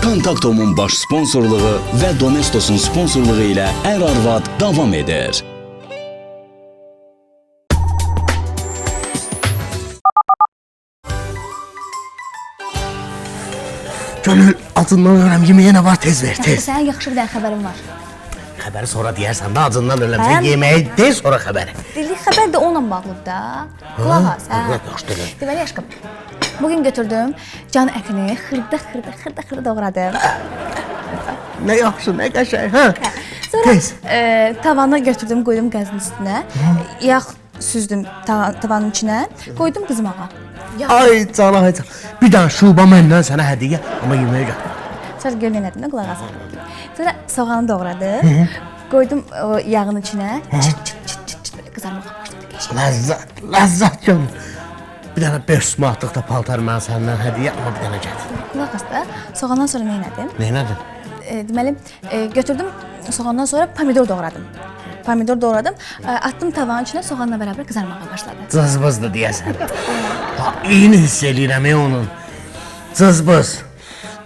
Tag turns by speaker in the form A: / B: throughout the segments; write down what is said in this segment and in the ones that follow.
A: Kontaktomun baş sponsorluğu ve Domestos'un sponsorluğu ile Er Arvad devam eder.
B: Gönül acından öləm, yeməyə nə var tez ver, tez.
C: Sənin yaxşı bir dənə xəbərim var.
B: Xəbəri sonra deyərsən də acından öləm, sən
C: Həm?
B: yeməyi de sonra xəbəri.
C: Dedik xəbər də onunla bağlıdır da. Qulaq as, hə.
B: Yaxşı deyil.
C: Deməli aşkım, bugün götürdüm can ətini xırda doğradım.
B: Nə yaxşı, nə qəşəng, hə?
C: Sonra
B: Tez.
C: tavanı götürdüm, qoydum qazın üstünə. Yağ süzdüm tavanın içinə, qoydum qızmağa.
B: Ay cana, ay cana. Bir dənə şuba məndən sənə hədiyyə, amma yeməyə gəl.
C: Sonra gör nə etdim, qulaq as. Sonra soğanı doğradım, qoydum o yağın içinə. Çıt belə qızarmağa başladı. Qəşəng.
B: Ləzzət gönül. Bir dənə 500 manatlıq da paltar mən səndən hədiyyə, amma bir dənə gətir.
C: Qulaq as da. Soğandan sonra nə etdim?
B: Neynədin?
C: Deməli, götürdüm, soğandan sonra pomidor doğradım. Pomidor doğradım, attım tavanın içinə, soğanla bərabər qızarmağa başladı.
B: Cızbızdı deyəsən. Ha, iyini hiss eləyirəm onun. Cızbız.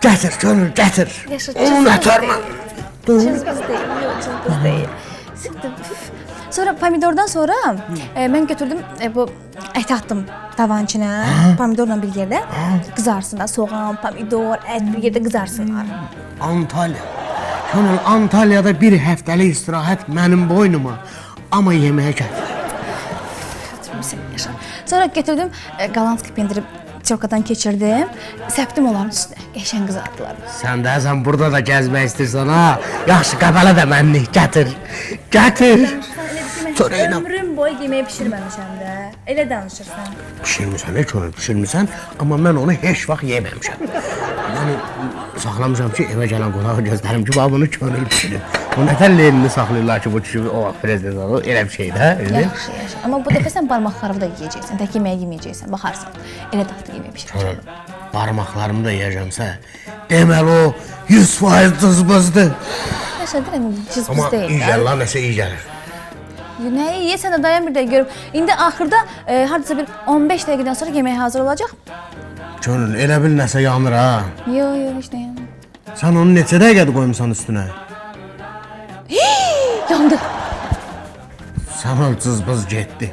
B: Gətir, gönül, gətir.
C: Yaşa,
B: Onu nətərmə.
C: Cızbız deyil, yox, cızbız deyil. Sıxdım. Sonra pomidordan sonra mən götürdüm, bu əti attım tavanın içinə, pomidorla bir yerdə qızarsın da, soğan, pomidor, ət bir yerdə qızarsınlar.
B: Antalya. Gönül, Antalya'da bir həftəlik istirahət mənim boynuma. Amma yeməyə gətir.
C: Yaşa. Sonra götürdüm, qalanski pendiri çorkadan keçirdim, səpdim onların üstünə. Qəşəng qızartdılar.
B: Sən də sən burada da gəzmək istəyirsən ha. Yaxşı, qəbələ də mənlik, gətir. Gətir. Sonra elə
C: Ömrüm boyu yeməyi pişirməmişəm də. Elə danışırsan.
B: pişirmisən, heç onu pişirmisən, amma mən onu heç vaxt yeməmişəm. Yəni saxlamışam ki, evə gələn qonağı gözlərim ki, bunu könül pişirir. O nətər leynini saxlayırlar ki, bu kişi o vaxt prezident olur, elə bir şey də, elə?
C: Yaxşı, yaxşı. Amma bu dəfə sən barmaqlarını da yeyəcəksən, tək yeməyi yeməyəcəksən, baxarsan. Elə dadlı yemək pişirəcəm.
B: Barmaqlarımı da yeyəcəmsə, deməli o 100% cızbızdır.
C: Yaşa, deyirəm, cız
B: Amma
C: biz deyil.
B: iyi gəlir lan, nəsə iyi gəlir.
C: Nə yeyəsən də dayan bir dəqiqə görüm. İndi axırda hardasa bir 15 dəqiqədən sonra yemək hazır olacaq.
B: Gönül, elə bil nəsə yanır ha.
C: Yox, yox, heç nə yanmır.
B: Sən onu neçə dəqiqədə qoymusan üstünə?
C: Yandı.
B: Sən o cızbız getdi.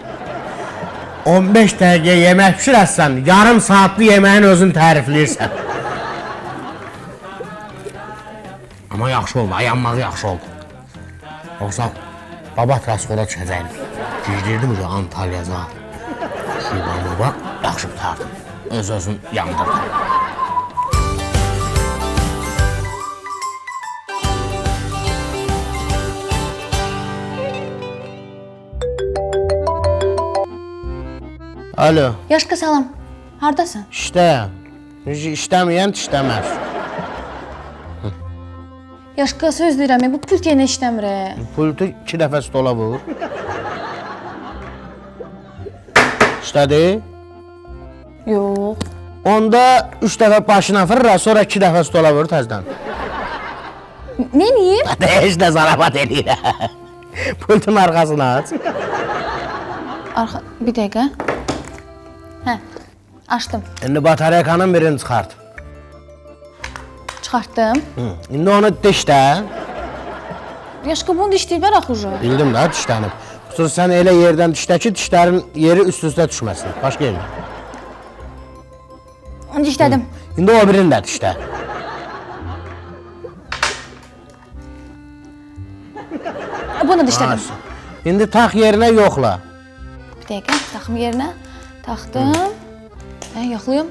B: 15 dəqiqə yemək pişirəsən, yarım saatlı yeməyin özün tərifləyirsən. Amma yaxşı oldu, yanmağı yaxşı oldu. Yoxsa babat raskora düşəcəkdim. Gizlirdim ki, Antalyaza. Şubama bax, yaxşı tutardım. Öz-özün yandırdım. Alo,
C: Yaşqa salam. Hardasan?
B: iştəyəm. İşləməyən işləməz.
C: Yaşqa söz deyirəm, bu pult yenə işləmir.
B: Pultu 2 dəfə stola vur. İşlədi?
C: Yox.
B: Onda 3 dəfə başına fırra, sonra 2 dəfə stola vur təzdən.
C: Nə eləyim?
B: Heç də zarabat eləyir. Pultun arxasına aç.
C: Bir dəqiqə. Hə, açdım.
B: İndi bataryakanın birini çıxart.
C: Çıxartdım.
B: İndi onu dişdə.
C: Yaşqa bunu dişləyiblər axı.
B: Bildim də, dişlənib. Xüsus sən elə yerdən dişlə ki, dişlərin yeri üst-üstə düşməsin. Başqa yerdə.
C: Dişlədim.
B: İndi o birini də dişlə.
C: Bunu dişlədim.
B: İndi tax yerinə yoxla.
C: Bir dəqiqə, taxım yerinə. Taxdım. Yoxlayım.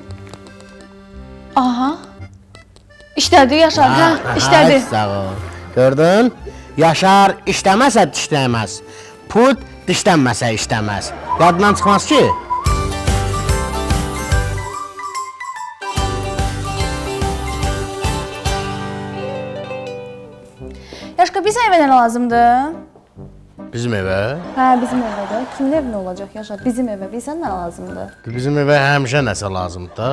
C: Aha. İşlədi Yaşar, hə, işlədi.
B: Sağ ol. Gördün? Yaşar işləməsə dişləməz. Pult dişlənməsə işləməz. Yadından çıxmaz ki?
C: Yaşqa, bizə evə nə lazımdır?
B: Bizim evə?
C: Hə, bizim evədə. Kimin evinə olacaq Yaşar? Bizim evə. Bizə nə lazımdır?
B: Bizim evə həmişə nəsə lazımdır da.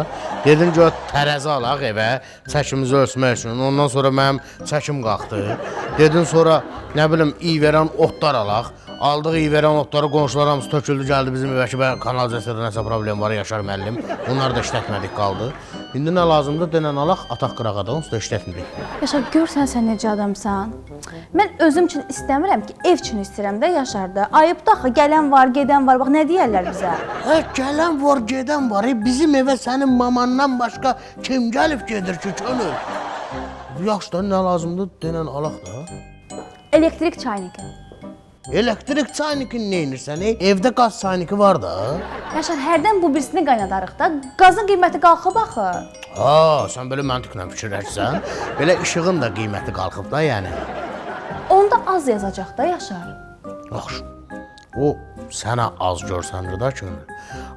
B: Dedim ki, o tərəzi alaq evə, çəkimizi ölçmək üçün. Ondan sonra mənim çəkim qalxdı. Dedin sonra, nə bilim, iyi verən otlar alaq. Aldıq iyi verən otları qonşular hamısı töküldü, gəldi bizim evə ki, kanalizasiyada nəsə problem var, Yaşar müəllim. Onları da işlətmədik, qaldı. İndi nə lazımdır denən alaq, ataq qırağada, onsuz da işlətmirik.
C: Yaşar, görsən sən necə adamsan. Mən özüm üçün istəmirəm ki, ev üçün istəyirəm də Yaşarda. Ayıbdır axı, gələn var, gedən var. Bax nə deyirlər bizə?
B: Gələn var, gedən var. Bizim evə sənin mamandan başqa kim gəlib gedir ki, könül? Yaxşı da nə lazımdır denən alaq da.
C: Elektrik çaynıqı.
B: Elektrik çaynikini nə edirsən? Evdə qaz çayniki var da.
C: Yaşar, hərdən bu birisini qaynadarıq da. Qazın qiyməti qalxıb axı.
B: Sən belə məntiqlə fikirləşsən, belə işığın da qiyməti qalxıb da, yəni.
C: Onda az yazacaq da Yaşar.
B: Yaxşı. O sənə az görsənir da könül.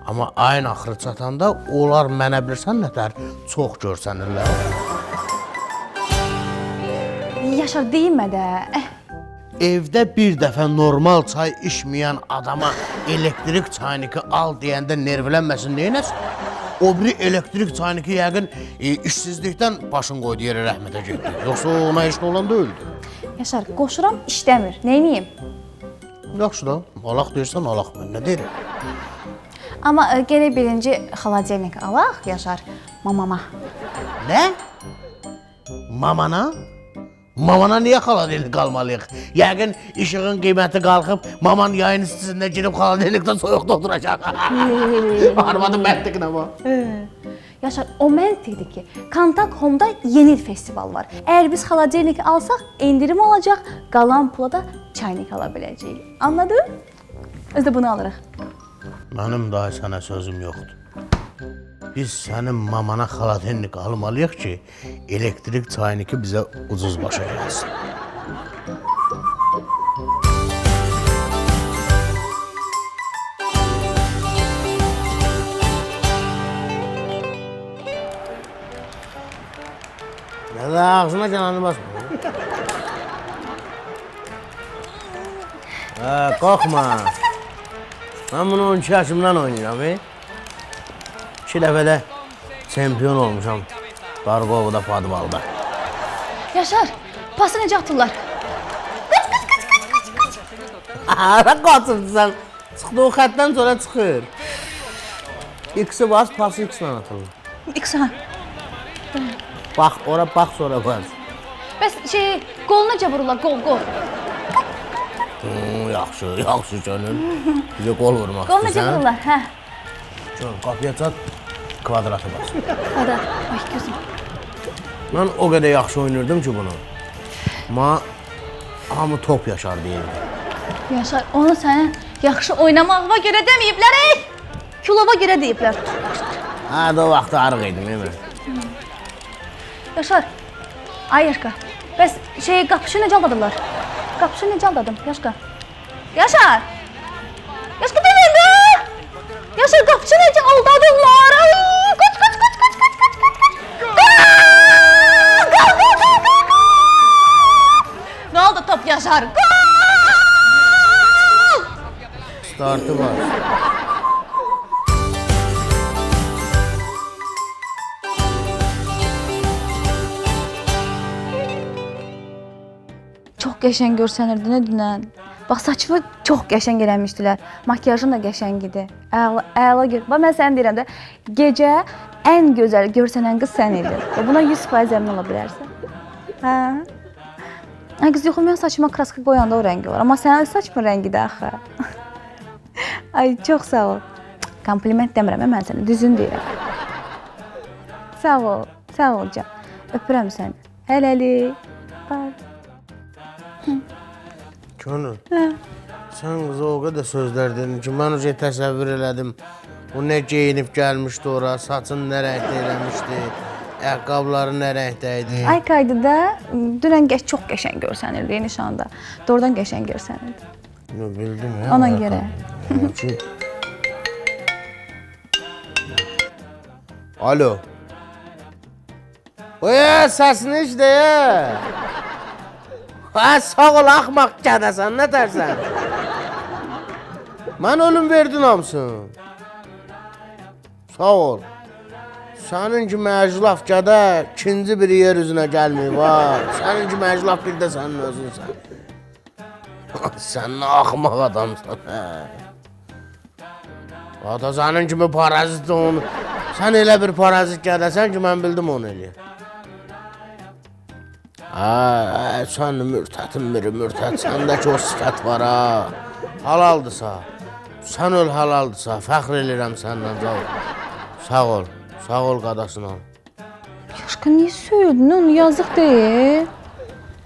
B: Amma ayın axırı çatanda onlar mənə bilirsən nətər çox görsənirlər.
C: Yaşar, deyinmə də.
B: Evdə bir dəfə normal çay içməyən adama elektrik çayniki al deyəndə nervlənməsin, neynəsin? O biri elektrik çayniki yəqin işsizlikdən başın qoydu yerə rəhmətə getdi. Yoxsa ona heç nə olan deyildi.
C: Yaşar, qoşuram işləmir. Neyniyim?
B: Yaxşı da, alaq deyirsən alaq, mən nə deyirəm?
C: Amma gene birinci xaladelnik alaq Yaşar mamama.
B: Nə? Mamana? Mamana niyə xaladelnik almalıyıq? Yəqin işığın qiyməti qalxıb, maman yayın istisində girib xaladelnikdən soyuqda oturacaq. Arvadım məntiqlə bu.
C: Yaşar, o məntiqdir ki, Kontak Home-da yeni festival var. Əgər biz xaladelnik alsaq, endirim olacaq, qalan pula da çaynik ala biləcəyik. Anladın? Biz də bunu alırıq.
B: Mənim daha sənə sözüm yoxdur. Biz sənin mamana xaladelnik almalıyıq ki, elektrik çayniki bizə ucuz başa gəlsin. Nə də ağzına cananı basma. Qorxma. Mən bunu 12 yaşımdan oynayıram. 2 dəfədə çempion olmuşam. Qarqovda, padvalda.
C: Yaşar, pası necə atırlar?
B: Hara qaçırsan? Çıxdı o xətdən sonra çıxır. X-i bas, pası X-lə atılır.
C: İksan.
B: Bax, ora bax, sonra bas.
C: Bəs qol necə vururlar? Qol.
B: Yaxşı canım. Bizə qol vurmaq
C: Qol necə vururlar? Hə.
B: Qapıya çat, kvadratı bas.
C: Hadi. Ay gözüm.
B: Mən o qədər yaxşı oynayırdım ki bunu. Amma hamı top yaşar deyirdi.
C: Yaşar, onu sənə yaxşı oynamağıma görə deməyiblər, kilova görə deyiblər.
B: Da o vaxtı arıq idim, mən.
C: Yaşar, ay Yaşqa, bəs qapışı necə aldadırlar? Qapışı necə aldadım, Yaşqa? Yaşar! Yaşqa deməyin də! Yaşar, qapışı necə aldadırlar? Ay, qaç! Nə oldu top Yaşar? Qol!
B: Startı var.
C: Çox qəşəng görsənirdi nə dünən. Bax saçımı çox qəşəng eləmişdilər. Makyajım da qəşəng idi. Əla gör. Bax mən sənə deyirəm də, gecə ən gözəl görsənən qız sən idin. Buna 100% əmin ola bilərsən. Hə? Ay qız yox, mən saçıma kraska qoyanda o rəngi var. Amma sənin saçmın rəngidir axı. Ay çox sağ ol. Kompliment demirəm mən sənə, düzün deyirəm. Sağ ol can. Öpürəm səni. Hələlik. Bye.
B: Könül, sən qıza o qədər sözlər dedin ki, mən uca təsəvvür elədim. O nə geyinib gəlmişdi ora, saçını nə rəngdə eləmişdi, ayaqqabıları nə rəngdə idi.
C: Ay qaydı da, dünən çox qəşəng görsənirdi nişanda. Doğrudan qəşəng görsənirdi.
B: Bildim ya.
C: Ona görə.
B: Alo. Oya, səsini iç deyə. Sağ ol, axmaq gədəsən, nə tərsən? Mən ölüm verdin hamısın. Sağ ol. Sənin ki məclaf gədə, ikinci biri yer üzünə gəlməyib, ha. Sənin ki məclaf bir də sənin özünsən. Sən nə axmaq adamsan, hə. Ata sənin kimi parazit onu Sən elə bir parazit gədəsən ki, mən bildim onu eləyir. Sən mürtətin biri mürtət, səndəki o sifət var ha. Halaldırsa, sən öl halaldırsa, fəxr edirəm səndən, sağ ol. Sağ ol qadasın ol.
C: Yaşqa, niyə söyledin onu? Yazıq deyil.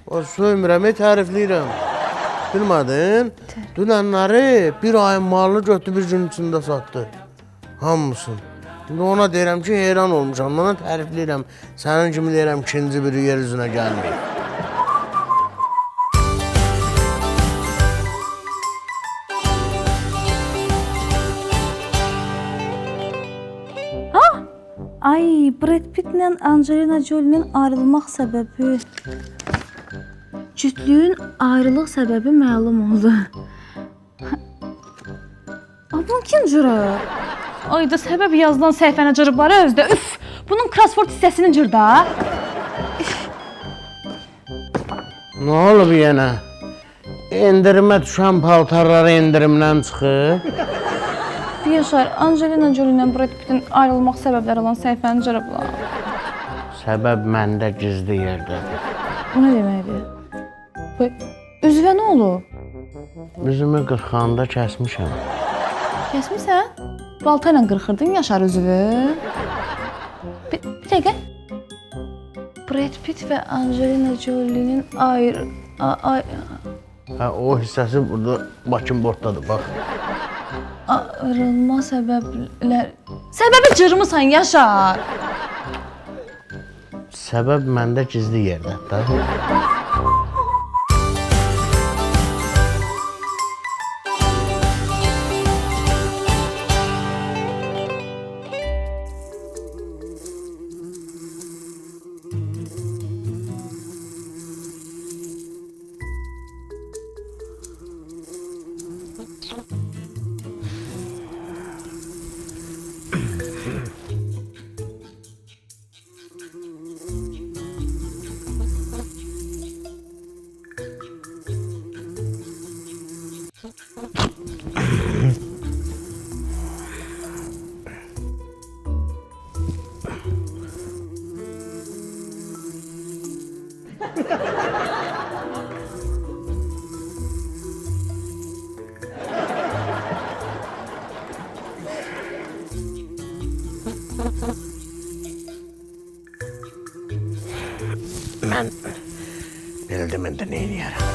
B: O söymürəm, tərifləyirəm. Bilmədin? Dünənləri bir ayın malını götü bir gün içində satdı. Hamısın. Şimdi ona deyirəm ki, heyran olmuşam, ona tərifləyirəm. Sənin kimi deyirəm, ikinci biri yer üzünə gəlməyib.
C: Ay, Brad Pitt'lə Angelina Jolie'nin ayrılmaq səbəbi... Cütlüyün ayrılıq səbəbi məlum oldu. Bunun kim cürə?
D: Ayda səbəb yazılan səhifənə cırıblar özdə. Üf, bunun crossword hissəsini cır da.
B: Nə olub yenə? İndirimə düşən paltarları indirimdən çıxır.
D: Yaşar, Angelina Jolie ilə Brad Pitt'in ayrılmaq səbəbləri olan səhifəni cırıblar.
B: Səbəb məndə gizli yerdədir.
D: Bu nə deməkdir? Üzvə nə olub?
B: Üzümü qırxanda kəsmişəm.
D: Kəsmirsən? Balta ilə qırxırdın Yaşar üzvü. Bir dəqiqə. Brad Pitt və Angelina Jolie'nin
B: O hissəsi burada Bakın bortdadır, bax.
D: ayrılma səbəblər... Səbəbi cırmısan Yaşar.
B: Səbəb məndə gizli yerdədir. Mən bildim indi nə eləyərəm.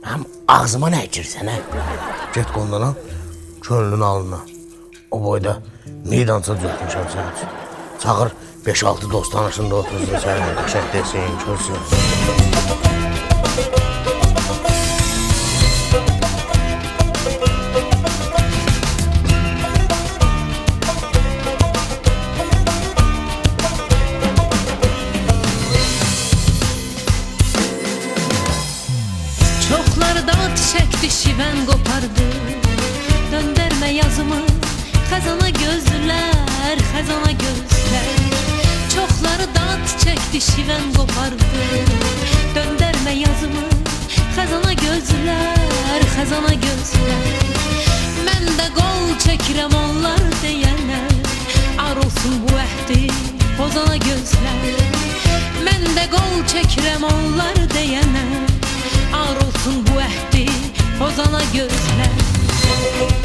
B: Mənim ağzıma nə girsən, hə? Get qondan al, könlünü alına. O boyda meydança düzəltmişəm sənin üçün. Çağır 5-6 dost tanışında otursun sənin, qəşəng desin, görsün.
E: Şiven kopardı, döndürme yazımı, xəzana gözlər, xəzana gözlər. Çoxları dad çəkdi, şiven kopardı, döndürme yazımı, xəzana gözlər, xəzana gözlər. Mən də qol çəkirəm onlar deyənə, ar olsun bu əhdi, pozana gözlər. Mən də qol çəkirəm onlar deyənə, ar olsun bu əhdi, pozana gözlər.